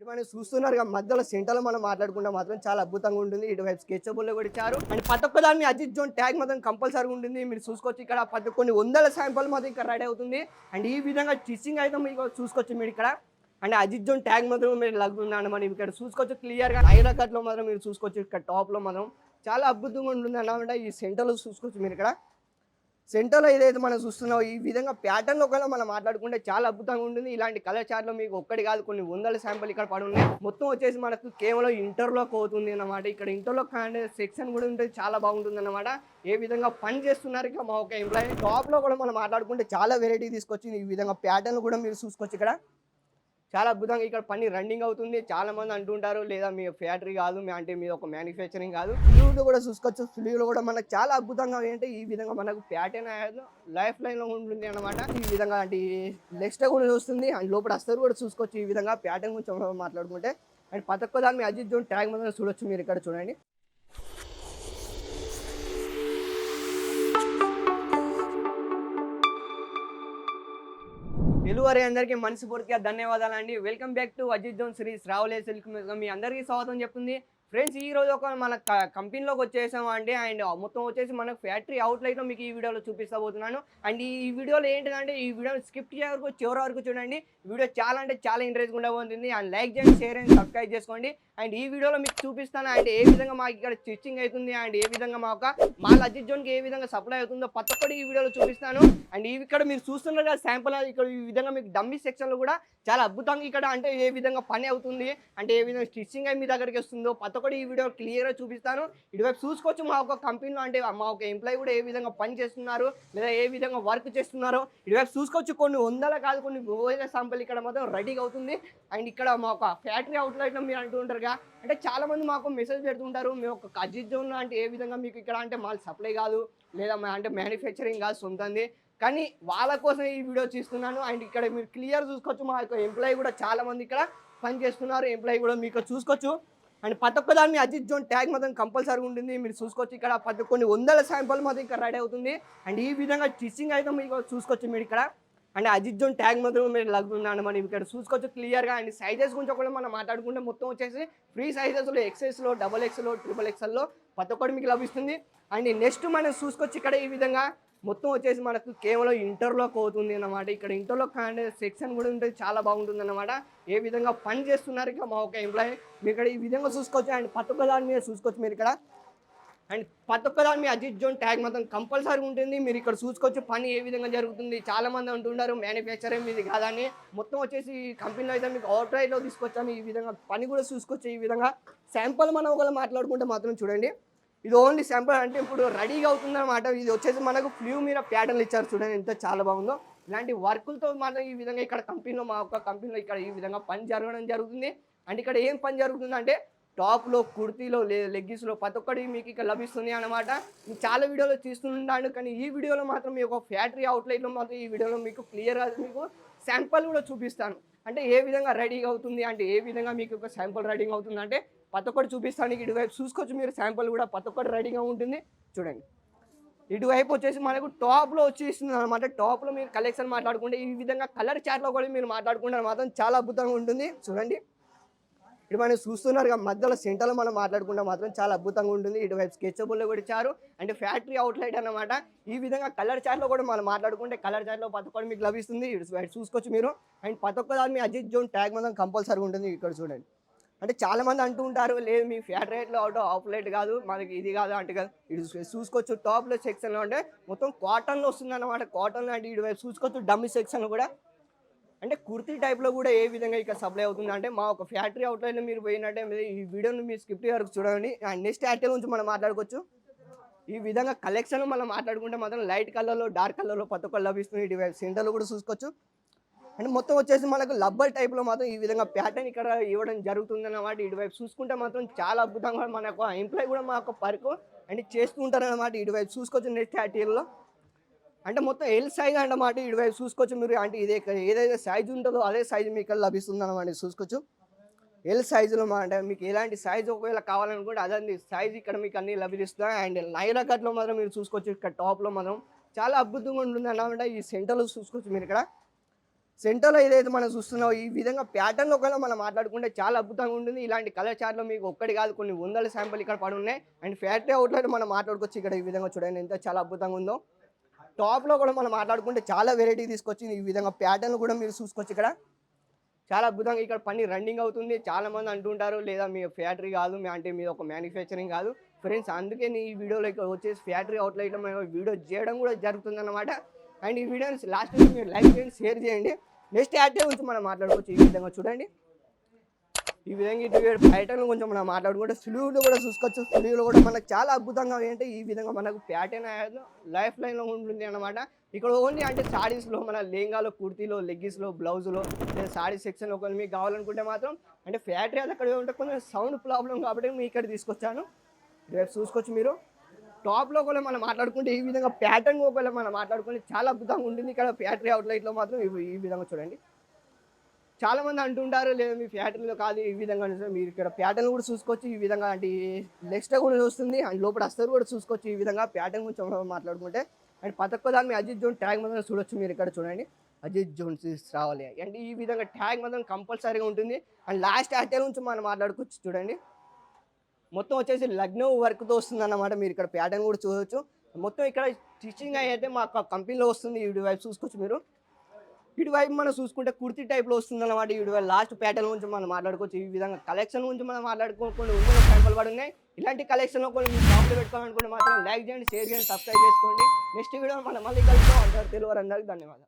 మనం చూస్తున్నారు మధ్యలో సెంటర్లో మనం మాట్లాడుకుంటే మాత్రం చాలా అద్భుతంగా ఉంటుంది. ఇటువైపు స్కెచబుల్ కూడా ఇచ్చారు. అండ్ ప్రతి ఒక్క దాని అజిత్ జోన్ ట్యాగ్ మాత్రం కంపల్సరీ ఉంటుంది. మీరు చూసుకోవచ్చు ఇక్కడ కొన్ని వందల శాంపుల్ మాత్రం ఇక్కడ రెడీ అవుతుంది. అండ్ ఈ విధంగా స్టిచ్చింగ్ అయితే మీకు చూసుకోవచ్చు మీరు ఇక్కడ. అండ్ అజిత్ జోన్ ట్యాగ్ మాత్రం మీరు లగ్గున్నాను మనం ఇక్కడ చూసుకోవచ్చు క్లియర్గా. ఐరకట్లో మాత్రం మీరు చూసుకోవచ్చు ఇక్కడ టాప్లో మాత్రం చాలా అద్భుతంగా ఉంటుంది అన్నమాట. ఈ సెంటర్లో చూసుకోవచ్చు మీరు ఇక్కడ. సెంటర్లో ఏదైతే మనం చూస్తున్నామో ఈ విధంగా ప్యాటర్న్లో ఒకవేళ మనం మాట్లాడుకుంటే చాలా అద్భుతంగా ఉంటుంది. ఇలాంటి కలర్ చార్ట్లో మీకు ఒక్కటి కాదు కొన్ని వందల శాంపుల్ ఇక్కడ పడి ఉన్నాయి. మొత్తం వచ్చేసి మనకు కేవలం ఇంటర్లాక్ అవుతుంది అన్నమాట. ఇక్కడ ఇంటర్లాక్ అనే సెక్షన్ కూడా ఉంటుంది, చాలా బాగుంటుంది అన్నమాట. ఏ విధంగా పని చేస్తున్నారు ఇక మా ఒక ఎంప్లాయీ. టాప్లో కూడా మనం మాట్లాడుకుంటే చాలా వెరైటీ తీసుకొచ్చి ఈ విధంగా ప్యాటర్న్ కూడా మీరు చూసుకోవచ్చు ఇక్కడ. చాలా అద్భుతంగా ఇక్కడ పని రన్నింగ్ అవుతుంది. చాలా మంది అంటుంటారు లేదా మీ ఫ్యాక్టరీ కాదు అంటే మీద ఒక మ్యానుఫ్యాక్చరింగ్ కాదు. ఫ్లూయిడ్ కూడా చూసుకోవచ్చు. ఫ్లూయిడ్ కూడా మనకు చాలా అద్భుతంగా ఏంటంటే ఈ విధంగా మనకు ప్యాటర్న్ లైఫ్ లైన్లో ఉంటుంది అనమాట. ఈ విధంగా అంటే నెక్స్ట్ కూడా చూస్తుంది. అండ్ లోపల అస్తరు కూడా చూసుకోవచ్చు. ఈ విధంగా ప్యాటర్న్ గురించి మాట్లాడుకుంటే అండ్ ప్రతి ఒక్క దాన్ని అజిత్ జోన్ ట్యాగ్ మాత్రం చూడొచ్చు మీరు ఇక్కడ చూడండి. తెలుగువారి అందరికీ మనస్ఫూర్తిగా ధన్యవాదాలు అండి. Welcome back to Ajith zone series రావులే సిల్క్ మీ అందరికీ స్వాగతం చెప్తుంది. ఫ్రెండ్స్ ఈ రోజు ఒక మన కంపెనీలోకి వచ్చేసాము అండి. అండ్ మొత్తం వచ్చేసి మనకు ఫ్యాక్టరీ అవుట్లెట్లో మీకు ఈ వీడియోలో చూపిస్తబోతున్నాను. అండ్ ఈ వీడియోలో ఏంటంటే ఈ వీడియో స్కిప్ చేయవరకు చివరి వరకు చూడండి. వీడియో చాలా అంటే చాలా ఇంట్రెస్ట్గా ఉండబోతుంది. అండ్ లైక్ చేయండి, షేర్ అండ్ సబ్స్క్రైబ్ చేసుకోండి. అండ్ ఈ వీడియోలో మీకు చూపిస్తాను అండ్ ఏ విధంగా మాకు ఇక్కడ స్టిచ్చింగ్ అవుతుంది అండ్ ఏ విధంగా మా అజిత్ జోన్కి ఏ విధంగా సప్లై అవుతుందో ప్రతి ఒక్కటి ఈ వీడియోలో చూపిస్తాను. అండ్ ఇక్కడ మీరు చూస్తున్నారు కదా శాంపుల్ ఇక్కడ ఈ విధంగా మీకు డమ్మీ సెక్షన్లో కూడా చాలా అద్భుతంగా ఇక్కడ అంటే ఏ విధంగా పని అవుతుంది అంటే ఏ విధంగా స్టిచ్చింగ్ అయి మీ దగ్గరికి వస్తుందో ప్రతి ఒక్కటి ఈ వీడియో క్లియర్గా చూపిస్తాను. ఇటువైపు చూసుకోవచ్చు మా ఒక కంపెనీలో అంటే మా ఒక ఎంప్లాయీ కూడా ఏ విధంగా పని చేస్తున్నారు లేదా ఏ విధంగా వర్క్ చేస్తున్నారో ఇటువైపు చూసుకోవచ్చు. కొన్ని వందల కాదు కొన్ని వేల శాంపుల్ ఇక్కడ మాత్రం రెడీగా అవుతుంది. అండ్ ఇక్కడ మా ఒక ఫ్యాక్టరీ అవుట్లెట్లో మీరు అంటూ ఉంటారుగా అంటే చాలా మంది మాకు మెసేజ్ పెడుతుంటారు మేము ఒక అజిత్ జోన్ అంటే ఏ విధంగా మీకు ఇక్కడ అంటే మాకు సప్లై కాదు లేదా అంటే మ్యానుఫ్యాక్చరింగ్ కాదు సొంతంది, కానీ వాళ్ళ కోసం ఈ వీడియో చేస్తున్నాను. అండ్ ఇక్కడ మీరు క్లియర్ చూసుకోవచ్చు మా యొక్క ఎంప్లాయీ కూడా చాలా మంది ఇక్కడ పని చేస్తున్నారు. ఎంప్లాయీ కూడా మీకు చూసుకోవచ్చు. అండ్ ప్రతి ఒక్క దాన్ని అజిత్ జోన్ ట్యాగ్ మాత్రం కంపల్సరీ ఉంటుంది. మీరు చూసుకోవచ్చు ఇక్కడ కొన్ని వందల శాంపుల్ మాత్రం ఇక్కడ రెడీ అవుతుంది. అండ్ ఈ విధంగా స్టిచ్చింగ్ అయితే మీకు చూసుకోవచ్చు మీరు ఇక్కడ. అంటే అజిత్ జోన్ ట్యాగ్ మాత్రం మీరు లగ్గున్నాను మనం ఇక్కడ చూసుకోవచ్చు క్లియర్గా. అండ్ సైజెస్ గురించి కూడా మనం మాట్లాడుకుంటే మొత్తం వచ్చేసి ఫ్రీ సైజెస్లో ఎక్సెస్లో XXలో XXXలో ప్రతి ఒక్కటి మీకు లభిస్తుంది. అండ్ నెక్స్ట్ మనం చూసుకోవచ్చు ఇక్కడ ఈ విధంగా మొత్తం వచ్చేసి మనకు కేవలం ఇంటర్లాక్ అవుతుంది అన్నమాట. ఇక్కడ ఇంటర్లాక్ అనే సెక్షన్ కూడా ఉంటుంది, చాలా బాగుంటుంది అన్నమాట. ఏ విధంగా పని చేస్తున్నారు ఇక మా ఒక ఎంప్లాయీ మీరు ఇక్కడ ఈ విధంగా చూసుకోవచ్చు. అండ్ ప్రతి ఒక్క దాని మీద చూసుకోవచ్చు మీరు ఇక్కడ. అండ్ ప్రతి ఒక్క దాని మీ అజిత్ జోన్ ట్యాగ్ మాత్రం కంపల్సరీ ఉంటుంది. మీరు ఇక్కడ చూసుకోవచ్చు పని ఏ విధంగా జరుగుతుంది. చాలా మంది అంటున్నారు మ్యానుఫ్యాక్చరింగ్ మీది కాదని. మొత్తం వచ్చేసి కంపెనీలో అయితే మీకు అవుట్ రైట్లో తీసుకొచ్చాము. ఈ విధంగా పని కూడా చూసుకోవచ్చు. ఈ విధంగా శాంపుల్ మనం ఒకవేళ మాట్లాడుకుంటే మాత్రం చూడండి ఇది ఓన్లీ శాంపుల్ అంటే ఇప్పుడు రెడీగా అవుతుందన్నమాట. ఇది వచ్చేసి మనకు ఫ్లూ మీద ప్యాటర్న్లు ఇచ్చారు చూడండి ఎంత చాలా బాగుందో. ఇలాంటి వర్కులతో మాత్రం ఈ విధంగా ఇక్కడ కంపెనీలో మా ఒక్క కంపెనీలో ఇక్కడ ఈ విధంగా పని జరగడం జరుగుతుంది. అండ్ ఇక్కడ ఏం పని జరుగుతుందంటే టాప్లో కుర్తీలో లెగ్గిస్లో ప్రతి ఒక్కటి మీకు ఇక్కడ లభిస్తుంది అనమాట. మీకు చాలా వీడియోలో తీస్తున్నాను కానీ ఈ వీడియోలో మాత్రం మీ ఒక ఫ్యాక్టరీ అవుట్లెట్లో మాత్రం ఈ వీడియోలో మీకు క్లియర్గా మీకు శాంపుల్ కూడా చూపిస్తాను. అంటే ఏ విధంగా రెడీగా అవుతుంది అంటే ఏ విధంగా మీకు ఒక శాంపుల్ రెడీగా అవుతుంది అంటే ప్రతి ఒక్కటి చూపిస్తాను. ఇటువైపు చూసుకోవచ్చు మీరు శాంపుల్ కూడా ప్రతి ఒక్కటి రెడీగా ఉంటుంది చూడండి. ఇటువైపు వచ్చేసి మనకు టాప్లో వచ్చేస్తుంది అనమాట. టాప్లో మీరు కలెక్షన్ మాట్లాడుకుంటే ఈ విధంగా కలర్ చార్ట్లో కూడా మీరు మాట్లాడుకుంటే మాత్రం చాలా అద్భుతంగా ఉంటుంది చూడండి. ఇటు మనం చూస్తున్నారు మధ్యలో సెంటర్లో మనం మాట్లాడుకుంటే మాత్రం చాలా అద్భుతంగా ఉంటుంది. ఇటువైపు స్కెచబుల్లో కూడా ఇచ్చారు అంటే ఫ్యాక్టరీ అవుట్లెట్ అనమాట. ఈ విధంగా కలర్ చార్ట్లో కూడా మనం మాట్లాడుకుంటే కలర్ చార్ట్లో ప్రతి ఒక్కటి మీకు లభిస్తుంది. ఇటు చూసుకోవచ్చు మీరు. అండ్ ప్రతి ఒక్క దాన్ని మీ అజిత్ జోన్ ట్యాగ్ మాత్రం కంపల్సరీ ఉంటుంది ఇక్కడ చూడండి. అంటే చాలామంది అంటూ ఉంటారు లేదు మీ ఫ్యాక్టరీలో అవుట్లెట్ కాదు మనకి ఇది కాదు అంటే కదా. ఇటు చూసుకోవచ్చు టాప్లో సెక్షన్లో అంటే మొత్తం కాటన్లో వస్తుంది అనమాట. కాటన్లో అంటే ఇటువైపు చూసుకోవచ్చు డమ్మీ సెక్షన్లో కూడా అంటే కుర్తీ టైప్లో కూడా ఏ విధంగా ఇక్కడ సప్లై అవుతుంది అంటే మా ఒక ఫ్యాక్టరీ అవుట్లైన్లో మీరు పోయినట్టే ఈ వీడియోని మీరు స్కిప్ వరకు చూడండి. అండ్ నెక్స్ట్ యాక్టివ్ నుంచి మనం మాట్లాడుకోవచ్చు. ఈ విధంగా కలెక్షన్ మనం మాట్లాడుకుంటే మాత్రం లైట్ కలర్లో డార్క్ కలర్లో ప్రతి ఒక్కరు లభిస్తుంది. ఇటువైపు సెంటర్లో కూడా చూసుకోవచ్చు. అండ్ మొత్తం వచ్చేసి మనకు లబ్బర్ టైప్లో మాత్రం ఈ విధంగా ప్యాటర్న్ ఇక్కడ ఇవ్వడం జరుగుతుంది అన్నమాట. ఇటువైపు చూసుకుంటే మాత్రం చాలా అద్భుతంగా మన యొక్క ఎంప్లాయీ కూడా మా యొక్క పరకు అండ్ చేస్తూ ఉంటారు అన్నమాట. ఇటువైపు చూసుకోవచ్చు నెక్స్ట్ యాక్టివ్లో అంటే మొత్తం ఎల్ సైజ్ అన్నమాట. ఇటువైపు చూసుకోవచ్చు మీరు అంటే ఇదే ఏదైతే సైజు ఉంటుందో అదే సైజు మీకు లభిస్తుంది అన్నమాట. చూసుకోవచ్చు ఎల్ సైజులో అంటే మీకు ఎలాంటి సైజు ఒకవేళ కావాలనుకుంటే అదే సైజు ఇక్కడ మీకు అన్ని లభిస్తాయి. అండ్ నైరా కట్లో మాత్రం మీరు చూసుకోవచ్చు ఇక్కడ టాప్లో మాత్రం చాలా అద్భుతంగా ఉంటుంది అన్నమాట. ఈ సెంటర్లో చూసుకోవచ్చు మీరు ఇక్కడ. సెంటర్లో ఏదైతే మనం చూస్తున్నామో ఈ విధంగా ప్యాటర్న్లో ఒకవేళ మనం మాట్లాడుకుంటే చాలా అద్భుతంగా ఉంటుంది. ఇలాంటి కలర్ చార్ట్‌లో మీకు ఒక్కటి కాదు కొన్ని వందల శాంపుల్ ఇక్కడ పడున్నాయి. అండ్ ఫ్యాక్టరీ అవుట్‌లెట్ మనం మాట్లాడుకోవచ్చు. ఇక్కడ ఈ విధంగా చూడండి ఎంత చాలా అద్భుతంగా ఉందో. టాప్‌లో కూడా మనం మాట్లాడుకుంటే చాలా వెరైటీ తీసుకొచ్చింది. ఈ విధంగా ప్యాటర్న్ కూడా మీరు చూసుకోవచ్చు ఇక్కడ. చాలా అద్భుతంగా ఇక్కడ పని రన్నింగ్ అవుతుంది. చాలామంది అంటుంటారు లేదా మీ ఫ్యాక్టరీ కాదు అంటే మీది ఒక మ్యానుఫ్యాక్చరింగ్ కాదు. ఫ్రెండ్స్ అందుకే ఈ వీడియోలో ఇక్కడ వచ్చేసి ఫ్యాక్టరీ అవుట్లెట్‌లో మేము వీడియో చేయడం కూడా జరుగుతుందన్నమాట. అండ్ ఈ వీడియోని లాస్ట్ వరకు మీరు లైక్ చేయండి, షేర్ చేయండి. నెక్స్ట్ యాడ్ గురించి మనం మాట్లాడుకోవచ్చు. ఈ విధంగా చూడండి. ఈ విధంగా ఇటు ప్యాటర్న్ కొంచెం మనం మాట్లాడుకుంటే స్లీవ్లో కూడా చూసుకోవచ్చు. స్లీవ్లో కూడా మనకు చాలా అద్భుతంగా ఏంటంటే ఈ విధంగా మనకు ప్యాటర్న్ అనేది లైఫ్ లైన్లో ఉంటుంది అనమాట. ఇక్కడ ఓన్లీ అంటే సారీస్లో మన లెహంగాలో, కుర్తీలో, లెగ్గిస్లో, బ్లౌజ్లో లేదా సారీ సెక్షన్లో కొన్ని మీకు కావాలనుకుంటే మాత్రం అంటే ఫ్యాక్టరీ అది అక్కడ ఉంటే కొంచెం సౌండ్ ప్రాబ్లం కాబట్టి మీకు ఇక్కడ తీసుకొచ్చాను. రేపు చూసుకోవచ్చు మీరు. టాప్లో కూడా మనం మాట్లాడుకుంటే ఈ విధంగా ప్యాటర్న్ ఒకవేళ మనం మాట్లాడుకుంటే చాలా అద్భుతంగా ఉంటుంది. ఇక్కడ ఫ్యాక్టరీ అవుట్లెట్లో మాత్రం ఈ విధంగా చూడండి. చాలామంది అంటుంటారు లేదా మీ ఫ్యాక్టరీలో కాదు ఈ విధంగా మీరు ఇక్కడ ప్యాటర్న్ కూడా చూసుకోవచ్చు. ఈ విధంగా అంటే నెక్స్ట్ కూడా చూస్తుంది అండ్ లోపల అస్తరు కూడా చూసుకోవచ్చు. ఈ విధంగా ప్యాటర్న్ గురించి మాట్లాడుకుంటే అండ్ ప్రతి ఒక్క దాన్ని అజిత్ జోన్ ట్యాగ్ మాత్రం చూడొచ్చు. మీరు ఇక్కడ చూడండి అజిత్ జోన్ రావాలి అంటే ఈ విధంగా ట్యాగ్ మాత్రం కంపల్సరీగా ఉంటుంది. అండ్ లాస్ట్ అటైల్ నుంచి మనం మాట్లాడుకోవచ్చు. చూడండి మొత్తం వచ్చేసి లగ్నో వర్క్తో వస్తుంది అన్నమాట. మీరు ఇక్కడ ప్యాటర్న్ కూడా చూడవచ్చు. మొత్తం ఇక్కడ స్టిచ్చింగ్ అయితే మా కంపెనీలో వస్తుంది. ఇటు వైపు చూసుకోవచ్చు మీరు. ఇటు వైపు మనం చూసుకుంటే కుర్తీ టైప్లో వస్తుంది అన్నమాట. ఇటు వైపు లాస్ట్ ప్యాటర్న్ గురించి మనం మాట్లాడుకోవచ్చు. ఈ విధంగా కలెక్షన్ గురించి మనం మాట్లాడుకోకుండా ఉన్న శాంపుల్ పడి ఉన్నాయి. ఇలాంటి కలెక్షన్లో కొన్ని మీరు షాప్లో పెట్టుకోవాలనుకుంటే మాత్రం లైక్ చేయండి, షేర్ చేయండి, సబ్స్క్రైబ్ చేసుకోండి. నెక్స్ట్ వీడియో మనం మళ్ళీ కలుద్దాం. అందరూ తెలుగు అందరికీ ధన్యవాదాలు.